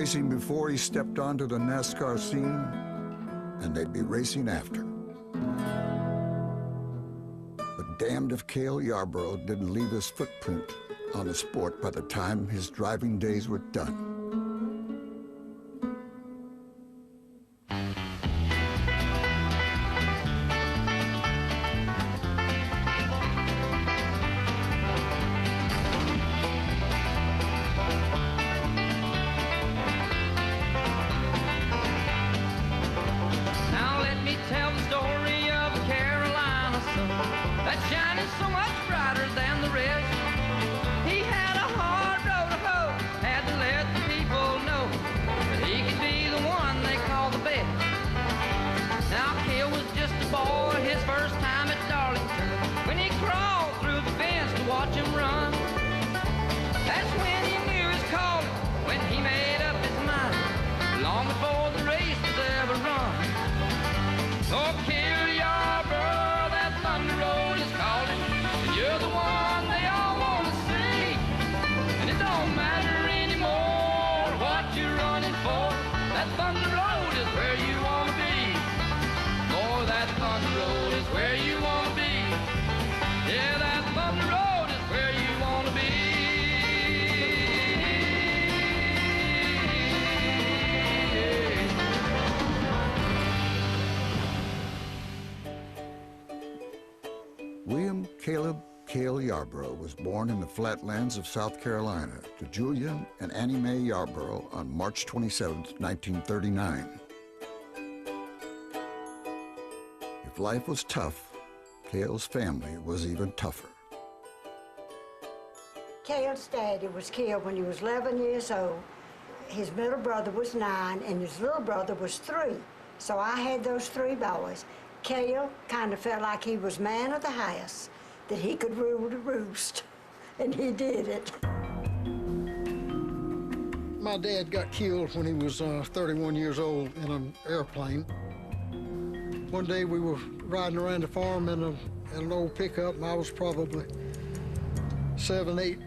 racing before he stepped onto the NASCAR scene, and they'd be racing after. But damned if Cale Yarborough didn't leave his footprint on the sport by the time his driving days were done. Oh, Cale Yarborough, that thunder road is calling, and you're the one they all want to see. And it don't matter anymore what you're running for, that thunder road is where you want to be. Oh, that thunder road is where you want to be. Yeah, that thunder road is where you want to be. William Caleb Cale Yarborough was born in the flatlands of South Carolina to Julia and Annie Mae Yarborough on March 27, 1939. If life was tough, Cale's family was even tougher. Cale's daddy was killed when he was 11 years old. His middle brother was 9, and his little brother was 3. So I had those 3 boys. Cale kind of felt like he was man of the house, that he could rule the roost, and he did it. My dad got killed when he was 31 years old in an airplane. One day we were riding around the farm in an old pickup, and I was probably 7, 8,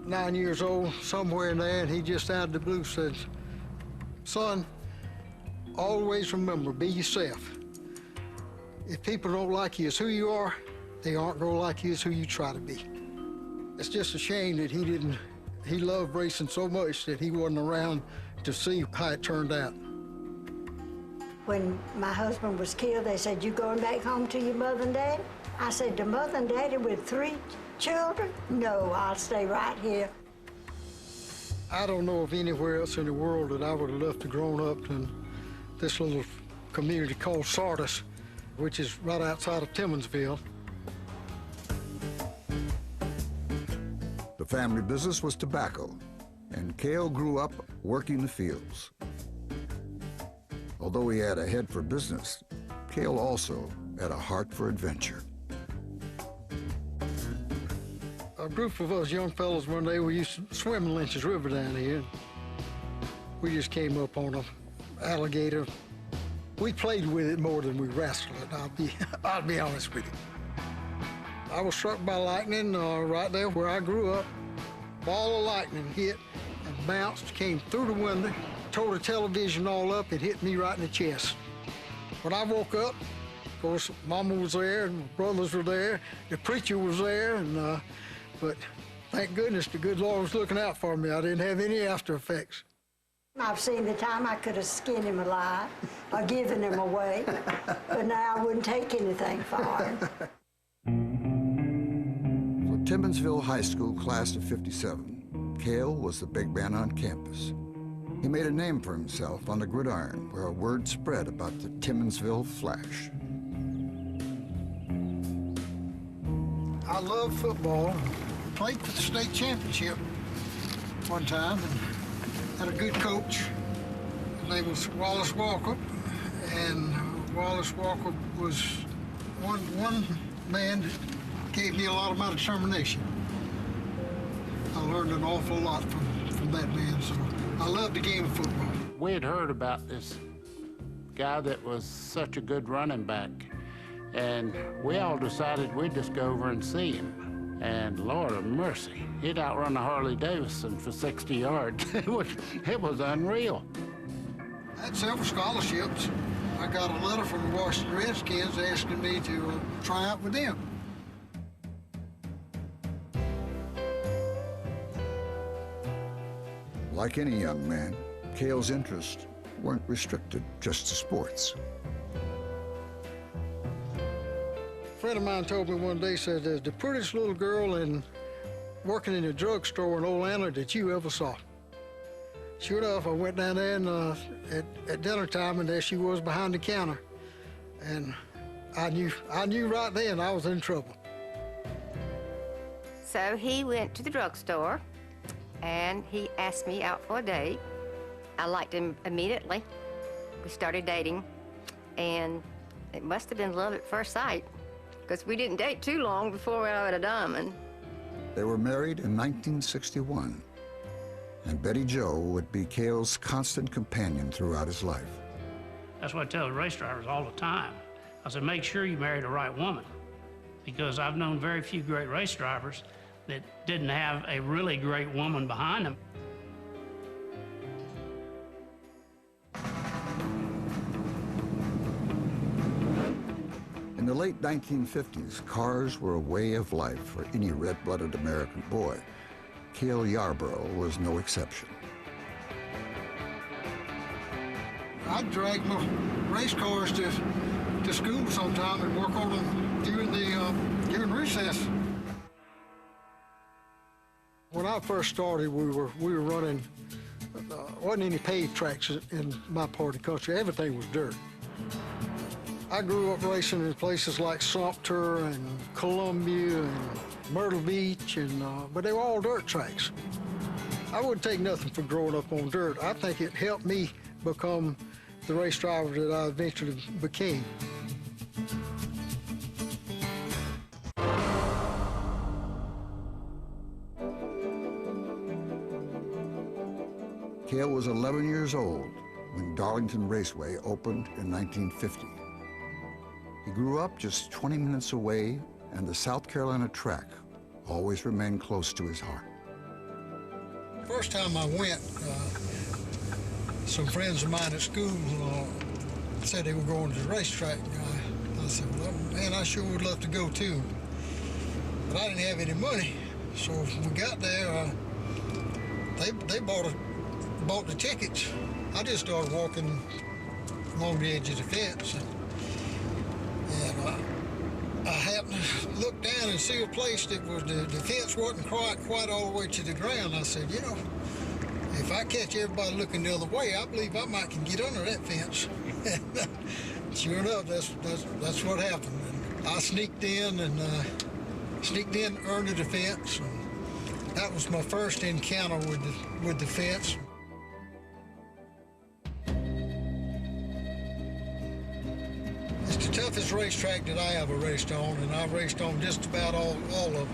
9 years old, somewhere in there, and he just out of the blue said, "Son, always remember, be yourself. If people don't like you as who you are, they aren't gonna like you as who you try to be." It's just a shame that he loved racing so much that he wasn't around to see how it turned out. When my husband was killed, they said, "You going back home to your mother and daddy?" I said, "To mother and daddy with 3 children? No, I'll stay right here." I don't know of anywhere else in the world that I would have loved to grown up in this little community called Sardis, which is right outside of Timmonsville. The family business was tobacco, and Cale grew up working the fields. Although he had a head for business, Cale also had a heart for adventure. A group of us young fellas one day, we used to swim in Lynch's River down here. We just came up on an alligator. We played with it more than we wrestled it, I'll be honest with you. I was struck by lightning right there where I grew up. Ball of lightning hit and bounced, came through the window, tore the television all up, and hit me right in the chest. When I woke up, of course, Mama was there, and my brothers were there, the preacher was there, but thank goodness the good Lord was looking out for me. I didn't have any after effects. I've seen the time I could have skinned him alive or given him away, but now I wouldn't take anything for him. For Timmonsville High School class of '57, Cale was the big man on campus. He made a name for himself on the gridiron, where a word spread about the Timmonsville Flash. I love football. Played for the state championship one time and had a good coach. His name was Wallace Walker, and Wallace Walker was one man that gave me a lot of my determination. I learned an awful lot from that man, so I love the game of football. We had heard about this guy that was such a good running back, and we all decided we'd just go over and see him. And Lord of mercy, he'd outrun a Harley Davidson for 60 yards. It was unreal. I had several scholarships. I got a letter from the Washington Redskins asking me to try out with them. Like any young man, Cale's interests weren't restricted just to sports. A friend of mine told me one day, said, "There's the prettiest little girl working in a drugstore in Atlanta that you ever saw." Sure enough, I went down there and at dinner time, and there she was behind the counter. And I knew right then I was in trouble. So he went to the drugstore, and he asked me out for a date. I liked him immediately. We started dating, and it must have been love at first sight, because we didn't date too long before we were at a diamond. They were married in 1961, and Betty Jo would be Cale's constant companion throughout his life. That's what I tell the race drivers all the time. I said, make sure you marry the right woman, because I've known very few great race drivers that didn't have a really great woman behind them. In the late 1950s, cars were a way of life for any red-blooded American boy. Cale Yarborough was no exception. I'd drag my race cars to school sometime and work on them during recess. When I first started, we were running. Wasn't any paved tracks in my part of the country. Everything was dirt. I grew up racing in places like Sumter and Columbia and Myrtle Beach, but they were all dirt tracks. I wouldn't take nothing for growing up on dirt. I think it helped me become the race driver that I eventually became. Cale was 11 years old when Darlington Raceway opened in 1950. He grew up just 20 minutes away, and the South Carolina track always remained close to his heart. First time I went, some friends of mine at school said they were going to the racetrack. I said, well, man, I sure would love to go too. But I didn't have any money. So when we got there, they bought the tickets. I just started walking along the edge of the fence. And I happened to look down and see a place that was the fence wasn't quite all the way to the ground. I said, you know, if I catch everybody looking the other way, I believe I might can get under that fence. Sure enough, that's what happened. And I sneaked in under the fence. And that was my first encounter with the fence. It's the toughest racetrack that I ever raced on, and I've raced on just about all of them,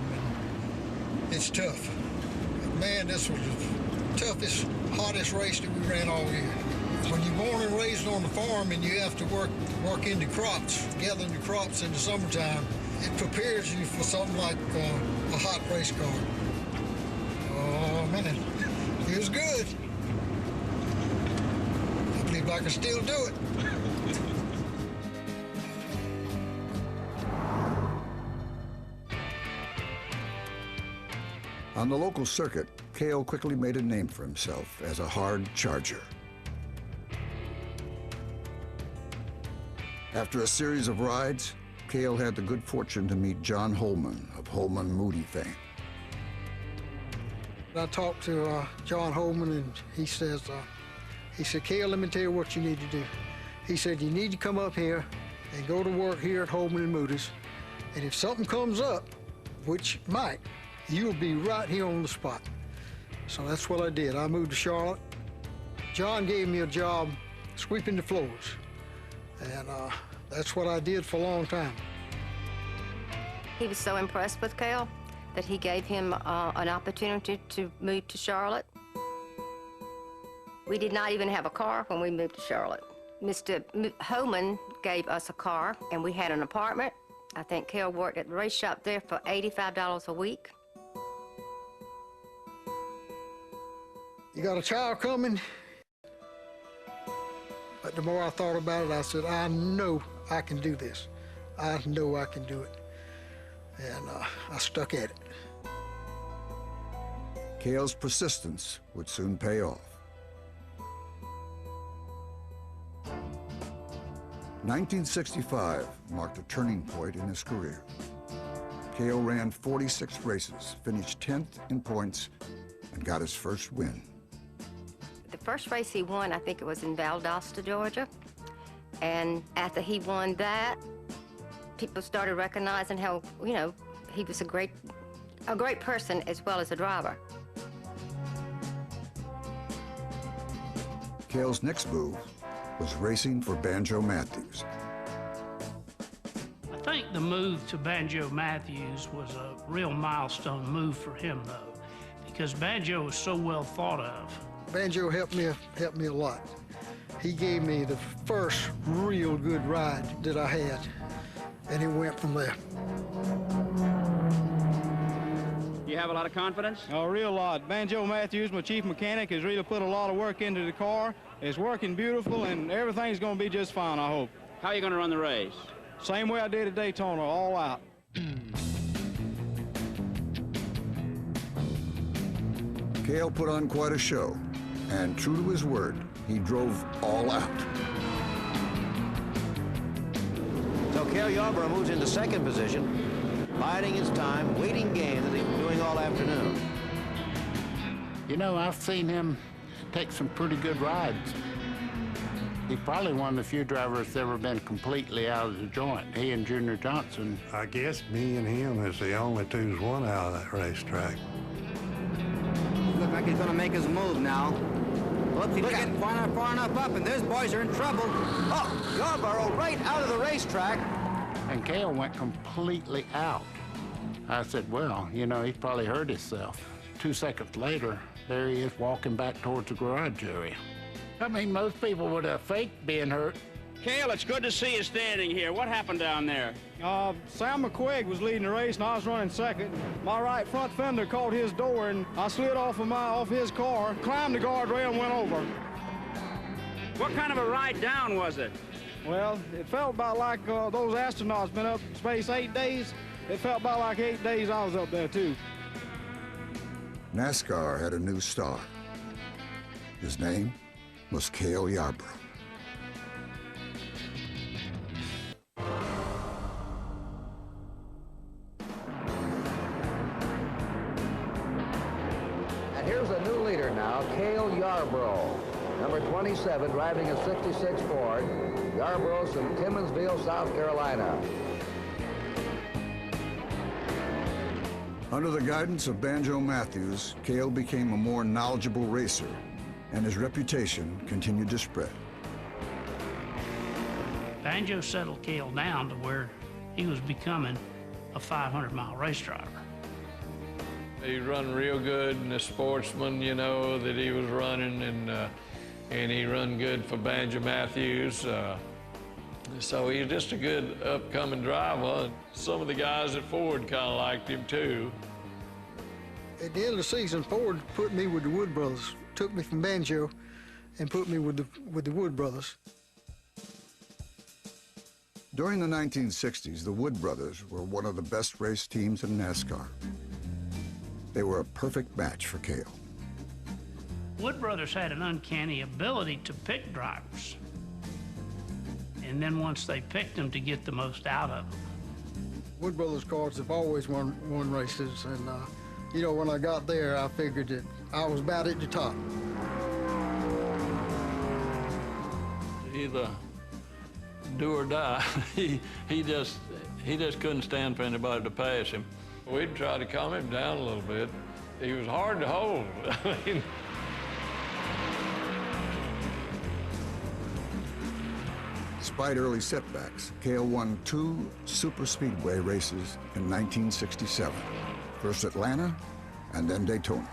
and it's tough. But man, this was the toughest, hottest race that we ran all year. When you're born and raised on the farm and you have to work into crops, gathering the crops in the summertime, it prepares you for something like a hot race car. Oh man, it was good. I believe I can still do it. On the local circuit, Cale quickly made a name for himself as a hard charger. After a series of rides, Cale had the good fortune to meet John Holman of Holman Moody fame. I talked to John Holman, and he said, Cale, let me tell you what you need to do. He said, you need to come up here and go to work here at Holman and Moody's, and if something comes up, which might, you'll be right here on the spot. So that's what I did. I moved to Charlotte. John gave me a job sweeping the floors, and that's what I did for a long time. He was so impressed with Cale that he gave him an opportunity to move to Charlotte. We did not even have a car when we moved to Charlotte. Mr. Holman gave us a car, and we had an apartment, I think Cale worked at the race shop there for $85 a week. You got a child coming? But the more I thought about it, I said, I know I can do this. I know I can do it. And I stuck at it. Cale's persistence would soon pay off. 1965 marked a turning point in his career. Cale ran 46 races, finished 10th in points, and got his first win. The first race he won, I think it was in Valdosta, Georgia. And after he won that, people started recognizing how, you know, he was a great person as well as a driver. Cale's next move was racing for Banjo Matthews. I think the move to Banjo Matthews was a real milestone move for him, though, because Banjo was so well thought of. Banjo helped me a lot. He gave me the first real good ride that I had, and it went from there. You have a lot of confidence? A real lot. Banjo Matthews, my chief mechanic, has really put a lot of work into the car. It's working beautiful, and everything's going to be just fine, I hope. How are you going to run the race? Same way I did at Daytona, all out. Cale put on quite a show, and true to his word, he drove all out. So Cale Yarborough moves into second position, biding his time, waiting game that he's been doing all afternoon. You know, I've seen him take some pretty good rides. He's probably one of the few drivers that's ever been completely out of the joint. He and Junior Johnson. I guess me and him is the only two's won out of that racetrack. Looks like he's going to make his move now. Whoops, he's getting far enough up, and those boys are in trouble. Oh, Yarborough right out of the racetrack. And Cale went completely out. I said, well, you know, he's probably hurt himself. 2 seconds later, there he is walking back towards the garage area. I mean, most people would have faked being hurt. Cale, it's good to see you standing here. What happened down there? Sam McQuigg was leading the race, and I was running second. My right front fender caught his door, and I slid off his car, climbed the guardrail, and went over. What kind of a ride down was it? Well, it felt about like those astronauts been up in space 8 days. It felt about like 8 days I was up there, too. NASCAR had a new star. His name was Cale Yarborough. And here's a new leader now, Cale Yarborough. Number 27, driving a 66 Ford. Yarborough's from Timmonsville, South Carolina. Under the guidance of Banjo Matthews, Cale became a more knowledgeable racer, and his reputation continued to spread. Banjo settled Cale down to where he was becoming a 500-mile race driver. He run real good, and the sportsman, you know, that he was running, and he run good for Banjo Matthews. So he's just a good upcoming driver. Some of the guys at Ford kind of liked him too. At the end of the season, Ford put me with the Wood brothers, took me from Banjo and put me with the Wood brothers. During the 1960s, the Wood brothers were one of the best race teams in NASCAR. They were a perfect match for Cale. Wood brothers had an uncanny ability to pick drivers. And then once they picked them, to get the most out of them. Wood brothers cars have always won races, and you know, when I got there, I figured that I was about at the top. Either do or die. he just couldn't stand for anybody to pass him. We'd try to calm him down a little bit. He was hard to hold. I mean, Despite early setbacks, Cale won 2 super speedway races in 1967. First Atlanta, and then Daytona.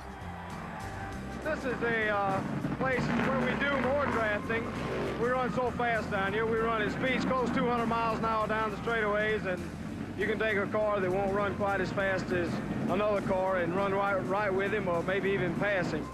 This is a place where we do more drafting. We run so fast down here. We run at speeds close to 200 miles an hour down the straightaways, and You can take a car that won't run quite as fast as another car and run right with him or maybe even pass him.